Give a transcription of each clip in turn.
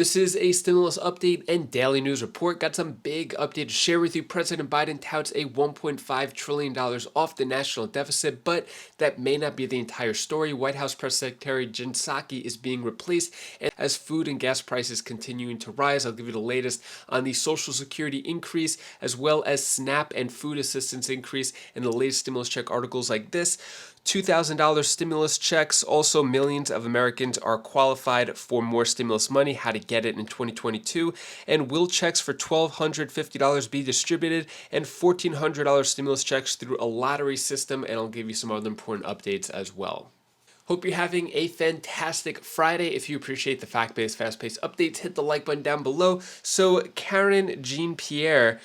This is a stimulus update and daily news report. Got some big update to share with you. President Biden touts a $1.5 trillion off the national deficit, but that may not be the entire story. White House Press Secretary Jen Psaki is being replaced, and as food and gas prices continuing to rise, I'll give you the latest on the Social Security increase, as well as SNAP and food assistance increase, and the latest stimulus check articles like this. $2,000 stimulus checks. Also, millions of Americans are qualified for more stimulus money. How to get it in 2022. And will checks for $1,250 be distributed? And $1,400 stimulus checks through a lottery system. And I'll give you some other important updates as well. Hope you're having a fantastic Friday. If you appreciate the fact-based, fast-paced updates, hit the like button down below. So Karen Jean-Pierre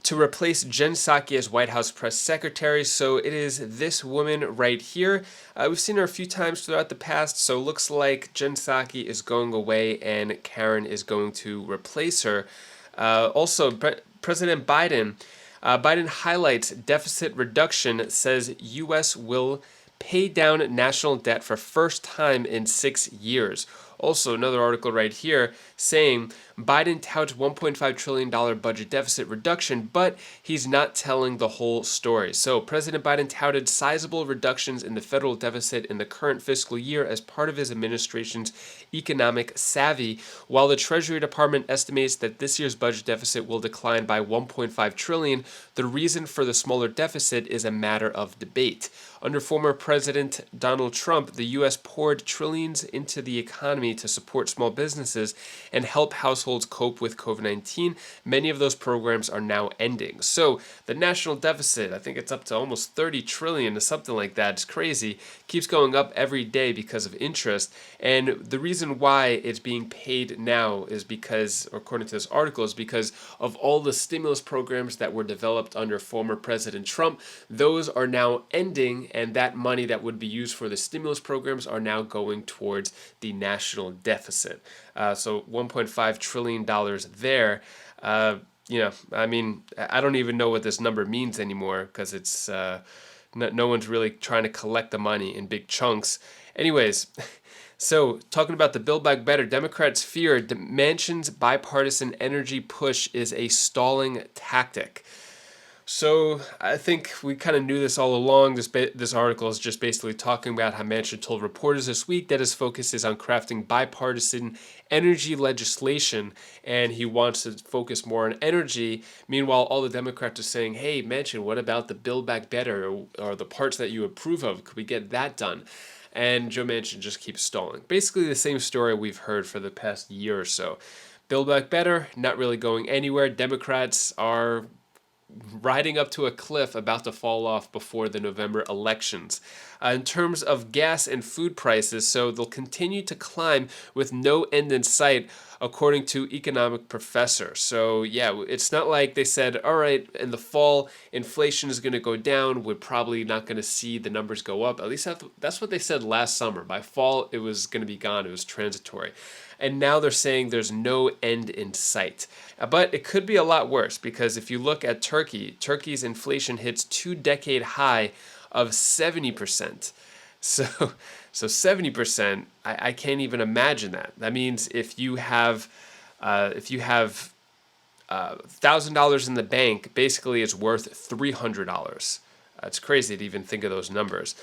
to replace Jen Psaki as White House press secretary. So it is this woman right here. We've seen her a few times throughout the past, so it looks like Jen Psaki is going away and Karen is going to replace her. President Biden highlights deficit reduction, says U.S. will pay down national debt for first time in 6 years. Also, another article right here saying Biden touts $1.5 trillion budget deficit reduction, but he's not telling the whole story. So President Biden touted sizable reductions in the federal deficit in the current fiscal year as part of his administration's economic savvy, while the Treasury Department estimates that this year's budget deficit will decline by $1.5 trillion. The reason for the smaller deficit is a matter of debate. Under former President Donald Trump, the U.S. poured trillions into the economy to support small businesses and help households cope with COVID-19. Many of those programs are now ending. So the national deficit, I think it's up to almost 30 trillion or something like that. It's crazy. Keeps going up every day because of interest. And the reason why it's being paid now is because, according to this article, is because of all the stimulus programs that were developed under former President Trump. Those are now ending, and that money that would be used for the stimulus programs are now going towards the national deficit. So $1.5 trillion there. I mean, I don't even know what this number means anymore because it's no one's really trying to collect the money in big chunks. Anyways, so talking about the Build Back Better, Democrats fear Manchin's bipartisan energy push is a stalling tactic. So I think we kind of knew this all along. This article is just basically talking about how Manchin told reporters this week that his focus is on crafting bipartisan energy legislation, and he wants to focus more on energy. Meanwhile, all the Democrats are saying, hey, Manchin, what about the Build Back Better or the parts that you approve of? Could we get that done? And Joe Manchin just keeps stalling. Basically the same story we've heard for the past year or so. Build Back Better, not really going anywhere. Democrats are riding up to a cliff about to fall off before the November elections. In terms of gas and food prices, so they'll continue to climb with no end in sight, according to economic professor. So yeah, it's not like they said, all right, in the fall, inflation is going to go down. We're probably not going to see the numbers go up. At least that's what they said last summer. By fall, it was going to be gone. It was transitory. And now they're saying there's no end in sight. But it could be a lot worse, because if you look at Turkey's inflation hits 2-decade high of 70%. So 70%, I can't even imagine that. That means if you have $1,000 in the bank, basically it's worth $300. It's crazy to even think of those numbers.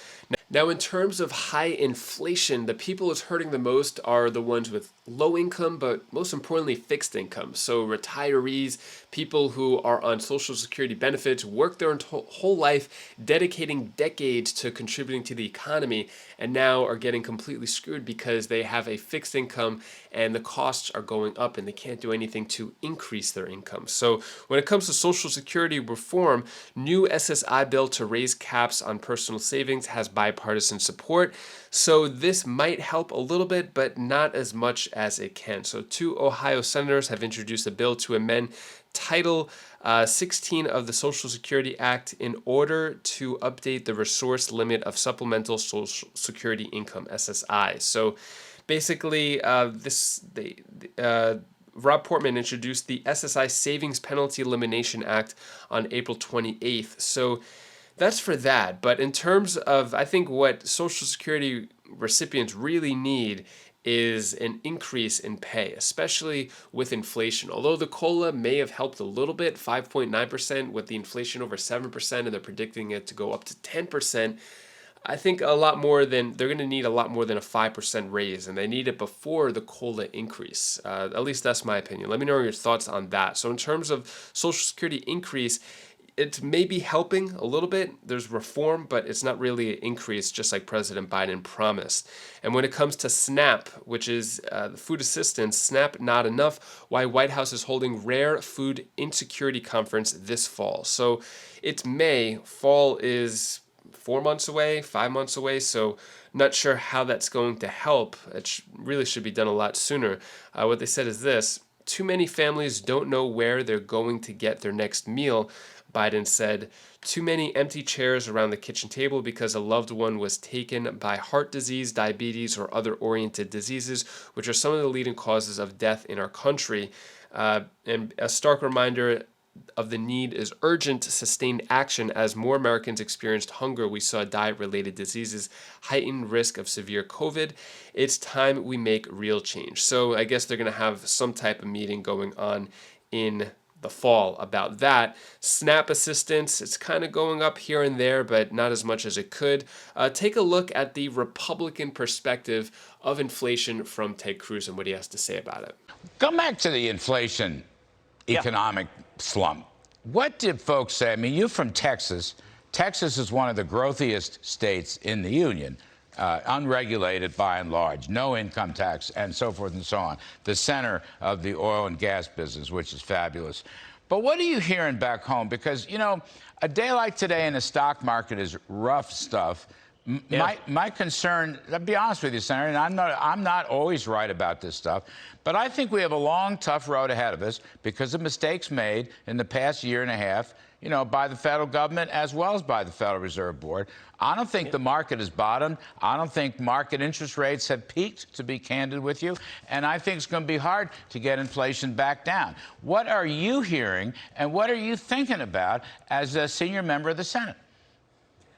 Now, in terms of high inflation, the people it's hurting the most are the ones with low income, but most importantly, fixed income. So retirees, people who are on Social Security benefits, work their whole life, dedicating decades to contributing to the economy, and now are getting completely screwed because they have a fixed income and the costs are going up and they can't do anything to increase their income. So when it comes to Social Security reform, new SSI bill to raise caps on personal savings has bipartisan support. So this might help a little bit, but not as much as it can. So 2 Ohio senators have introduced a bill to amend Title 16 of the Social Security Act in order to update the resource limit of supplemental Social Security income, SSI. So basically, Rob Portman introduced the SSI Savings Penalty Elimination Act on April 28th. So that's for that. But in terms of, I think what Social Security recipients really need is an increase in pay, especially with inflation. Although the COLA may have helped a little bit, 5.9%, with the inflation over 7%, and they're predicting it to go up to 10%. I think they're going to need a lot more than a 5% raise, and they need it before the COLA increase. At least that's my opinion. Let me know your thoughts on that. So in terms of Social Security increase, it may be helping a little bit. There's reform, but it's not really an increase, just like President Biden promised. And when it comes to SNAP, which is the food assistance, SNAP not enough, why White House is holding rare food insecurity conference this fall. So it's May. Fall is 4 months away, 5 months away, so not sure how that's going to help. It really should be done a lot sooner. What they said is this: too many families don't know where they're going to get their next meal. Biden said, too many empty chairs around the kitchen table because a loved one was taken by heart disease, diabetes, or other oriented diseases, which are some of the leading causes of death in our country. And a stark reminder of the need is urgent, sustained action. As more Americans experienced hunger, we saw diet-related diseases, heightened risk of severe COVID. It's time we make real change. So I guess they're going to have some type of meeting going on in the fall about that. SNAP assistance, it's kind of going up here and there, but not as much as it could. Take a look at the Republican perspective of inflation from Ted Cruz and what he has to say about it. Come back to the inflation economic slump. What did folks say? I mean, you're from Texas. Texas is one of the growthiest states in the union, unregulated by and large, no income tax, and so forth and so on. The center of the oil and gas business, which is fabulous. But what are you hearing back home? Because, you know, a day like today in the stock market is rough stuff. My concern, I'll be honest with you, Senator, and I'm not always right about this stuff, but I think we have a long, tough road ahead of us because of mistakes made in the past year and a half, you know, by the federal government as well as by the Federal Reserve Board. I don't think the market has bottomed. I don't think market interest rates have peaked, to be candid with you, and I think it's going to be hard to get inflation back down. What are you hearing, and what are you thinking about as a senior member of the Senate?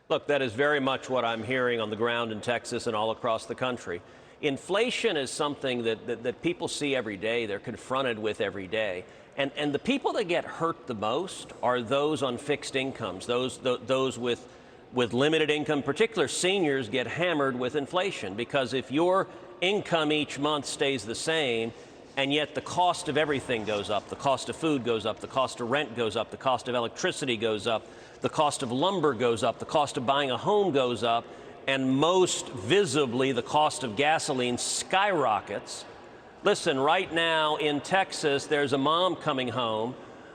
Look, that is very much what I'm hearing on the ground in Texas and all across the country. Inflation is something that people see every day, they're confronted with every day. And the people that get hurt the most are those on fixed incomes, those with limited income. Particular seniors get hammered with inflation because if your income each month stays the same, and yet the cost of everything goes up, the cost of food goes up, the cost of rent goes up, the cost of electricity goes up, the cost of lumber goes up, the cost of buying a home goes up, and most visibly, the cost of gasoline skyrockets. Listen, right now in Texas, there's a mom coming home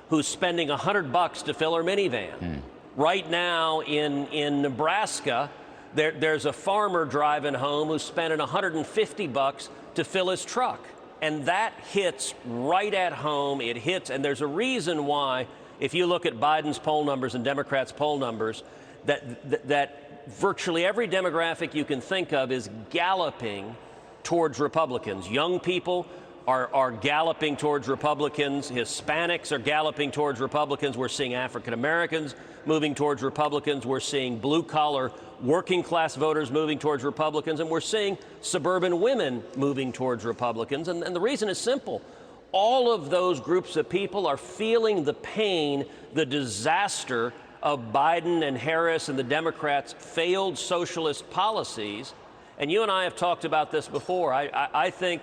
who's spending $100 to fill her minivan. Right now in Nebraska, there's a farmer driving home who's spending $150 to fill his truck. And that hits right at home. It hits, and there's a reason why, if you look at Biden's poll numbers and Democrats' poll numbers, that virtually every demographic you can think of is galloping towards Republicans. Young people are galloping towards Republicans. Hispanics are galloping towards Republicans. We're seeing African Americans moving towards Republicans. We're seeing blue-collar working class voters moving towards Republicans. And we're seeing suburban women moving towards Republicans. And the reason is simple. All of those groups of people are feeling the pain, the disaster of Biden and Harris and the Democrats' failed socialist policies. And you and I have talked about this before. I think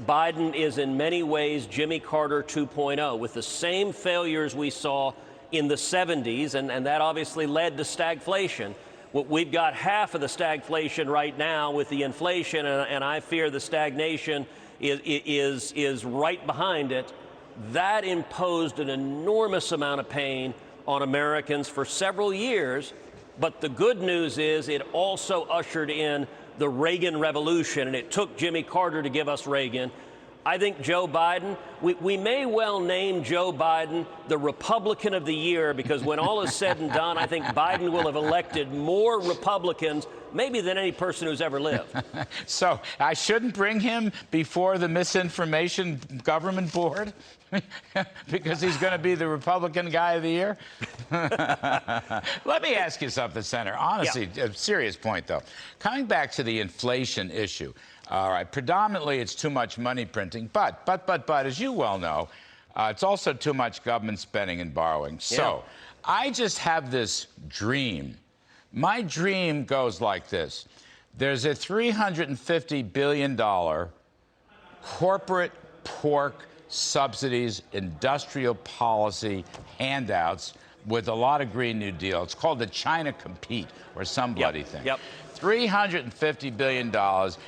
Biden is in many ways Jimmy Carter 2.0, with the same failures we saw in the 70s, and that obviously led to stagflation. We've got half of the stagflation right now with the inflation, and I fear the stagnation is right behind it. That imposed an enormous amount of pain on Americans for several years, but the good news is it also ushered in the Reagan Revolution, and it took Jimmy Carter to give us Reagan. I think Joe Biden, we may well name Joe Biden the Republican of the Year, because when all is said and done, I think Biden will have elected more Republicans maybe than any person who's ever lived. So I shouldn't bring him before the Misinformation Government Board because he's going to be the Republican guy of the year? Let me ask you something, Senator. Honestly, a serious point, though. Coming back to the inflation issue, All right. Predominantly, it's too much money printing, but, as you well know, it's also too much government spending and borrowing. So I just have this dream. My dream goes like this. There's a $350 billion corporate pork subsidies, industrial policy handouts with a lot of Green New Deal. It's called the China Compete or some bloody thing. $350 billion,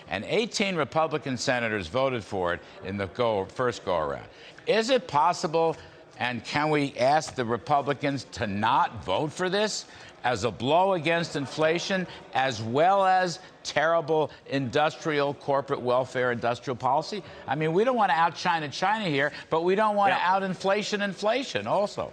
and 18 Republican senators voted for it in the first go-around. Is it possible, and can we ask the Republicans to not vote for this as a blow against inflation, as well as terrible industrial, corporate welfare, industrial policy? I mean, we don't want to out-China China here, but we don't want to out-inflation inflation also.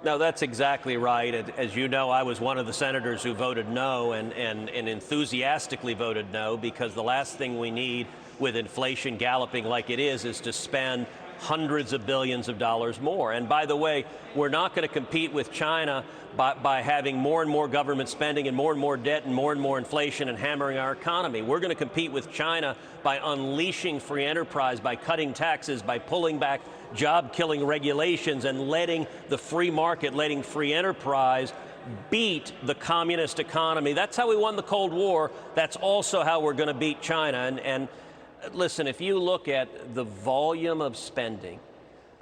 No, that's exactly right. As you know, I was one of the senators who voted no and enthusiastically voted no, because the last thing we need with inflation galloping like it is to spend hundreds of billions of dollars more. And by the way, we're not going to compete with China by having more and more government spending and more debt and more inflation and hammering our economy. We're going to compete with China by unleashing free enterprise, by cutting taxes, by pulling back job-killing regulations and letting the free market, letting free enterprise beat the communist economy. That's how we won the Cold War. That's also how we're going to beat China. And listen, if you look at the volume of spending,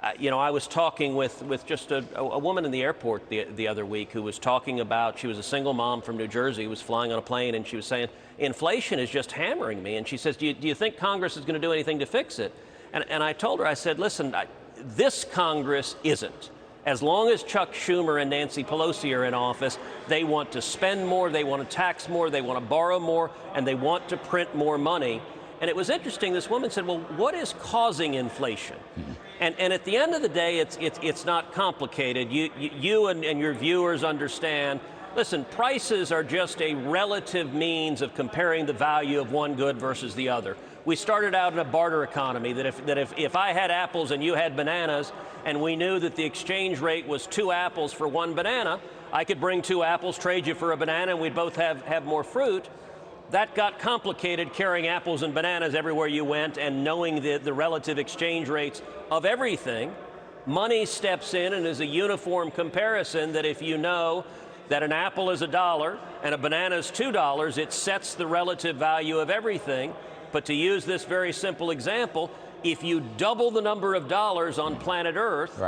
I was talking with just a woman in the airport the other week who was talking about, she was a single mom from New Jersey who was flying on a plane, and she was saying, inflation is just hammering me. And she says, do you think Congress is going to do anything to fix it? And I told her, I said, listen, this Congress isn't. As long as Chuck Schumer and Nancy Pelosi are in office, they want to spend more, they want to tax more, they want to borrow more, and they want to print more money. And it was interesting, this woman said, well, what is causing inflation? And at the end of the day, it's not complicated. You and your viewers understand, listen, prices are just a relative means of comparing the value of one good versus the other. We started out in a barter economy that if I had apples and you had bananas, and we knew that the exchange rate was 2 apples for 1 banana, I could bring 2 apples, trade you for a banana, and we'd both have more fruit. That got complicated, carrying apples and bananas everywhere you went and knowing the relative exchange rates of everything. Money steps in and is a uniform comparison that if you know that an apple is $1 and a banana is $2, it sets the relative value of everything. But to use this very simple example, if you double the number of dollars on planet Earth,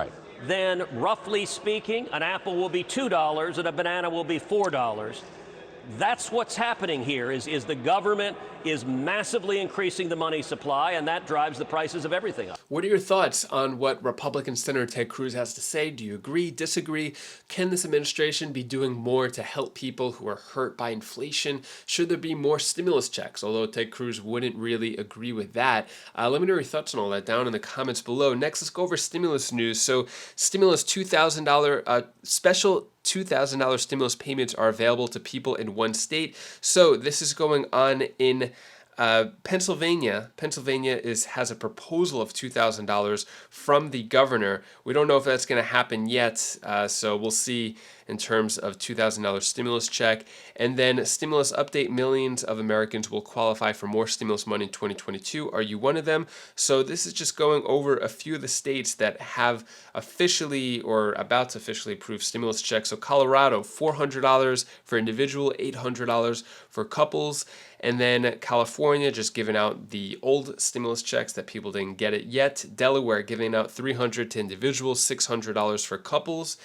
then roughly speaking, an apple will be $2 and a banana will be $4. That's what's happening here, is the government is massively increasing the money supply, and that drives the prices of everything up. What are your thoughts on what Republican Senator Ted Cruz has to say? Do you agree, disagree? Can this administration be doing more to help people who are hurt by inflation? Should there be more stimulus checks? Although Ted Cruz wouldn't really agree with that. Let me know your thoughts on all that down in the comments below. Next, let's go over stimulus news. So stimulus $2,000 special $2,000 stimulus payments are available to people in one state. So this is going on in Pennsylvania. Pennsylvania has a proposal of $2,000 from the governor. We don't know if that's going to happen yet, so we'll see in terms of $2,000 stimulus check. And then stimulus update, millions of Americans will qualify for more stimulus money in 2022. Are you one of them? So this is just going over a few of the states that have officially or about to officially approve stimulus checks. So Colorado, $400 for individual, $800 for couples. And then California just giving out the old stimulus checks that people didn't get it yet. Delaware giving out $300 to individuals, $600 for couples.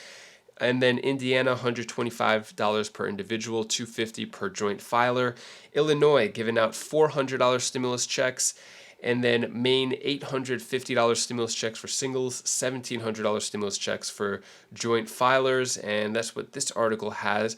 And then Indiana, $125 per individual, $250 per joint filer. Illinois giving out $400 stimulus checks. And then Maine, $850 stimulus checks for singles, $1,700 stimulus checks for joint filers. And that's what this article has.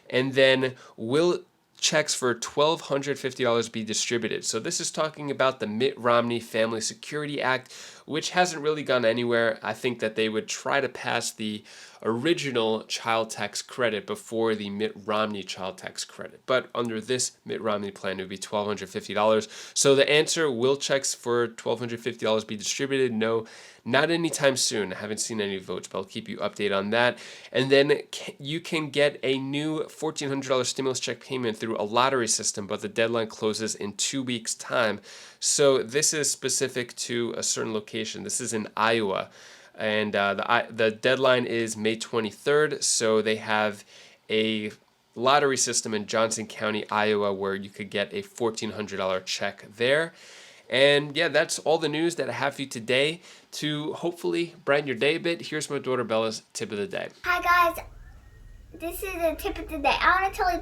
And then will checks for $1,250 be distributed? So this is talking about the Mitt Romney Family Security Act, which hasn't really gone anywhere. I think that they would try to pass the original child tax credit before the Mitt Romney child tax credit. But under this Mitt Romney plan, it would be $1,250. So the answer, will checks for $1,250 be distributed? No, not anytime soon. I haven't seen any votes, but I'll keep you updated on that. And then you can get a new $1,400 stimulus check payment through a lottery system, but the deadline closes in 2 weeks' time. So this is specific to a certain location. This is in Iowa. And the deadline is May 23rd, so they have a lottery system in Johnson County, Iowa, where you could get a $1,400 check there. And yeah, that's all the news that I have for you today to hopefully brighten your day a bit. Here's my daughter Bella's tip of the day. Hi guys, this is a tip of the day. I want to tell you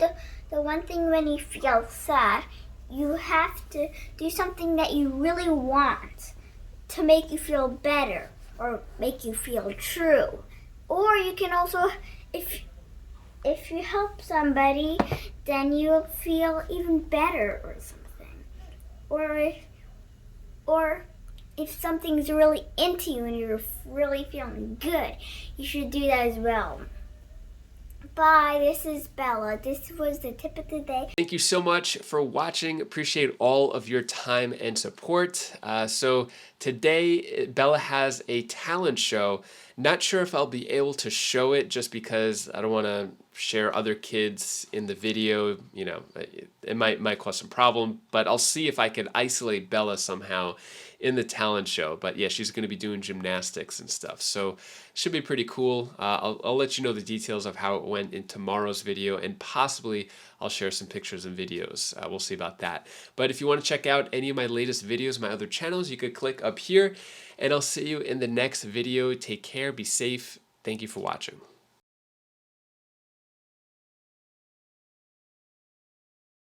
the one thing when you feel sad, you have to do something that you really want to make you feel better or make you feel true. Or you can also, if you help somebody, then you'll feel even better or something. Or if something's really into you and you're really feeling good, you should do that as well. Bye, this is Bella. This was the tip of the day. Thank you so much for watching. Appreciate all of your time and support. So today, Bella has a talent show. Not sure if I'll be able to show it just because I don't want to share other kids in the video. You know, it might cause some problem, but I'll see if I can isolate Bella somehow in the talent show. But yeah, she's going to be doing gymnastics and stuff, so it should be pretty cool. I'll let you know the details of how it went in tomorrow's video, and possibly I'll share some pictures and videos. We'll see about that. But if you want to check out any of my latest videos, my other channels, you could click up here, and I'll see you in the next video. Take care, be safe. Thank you for watching.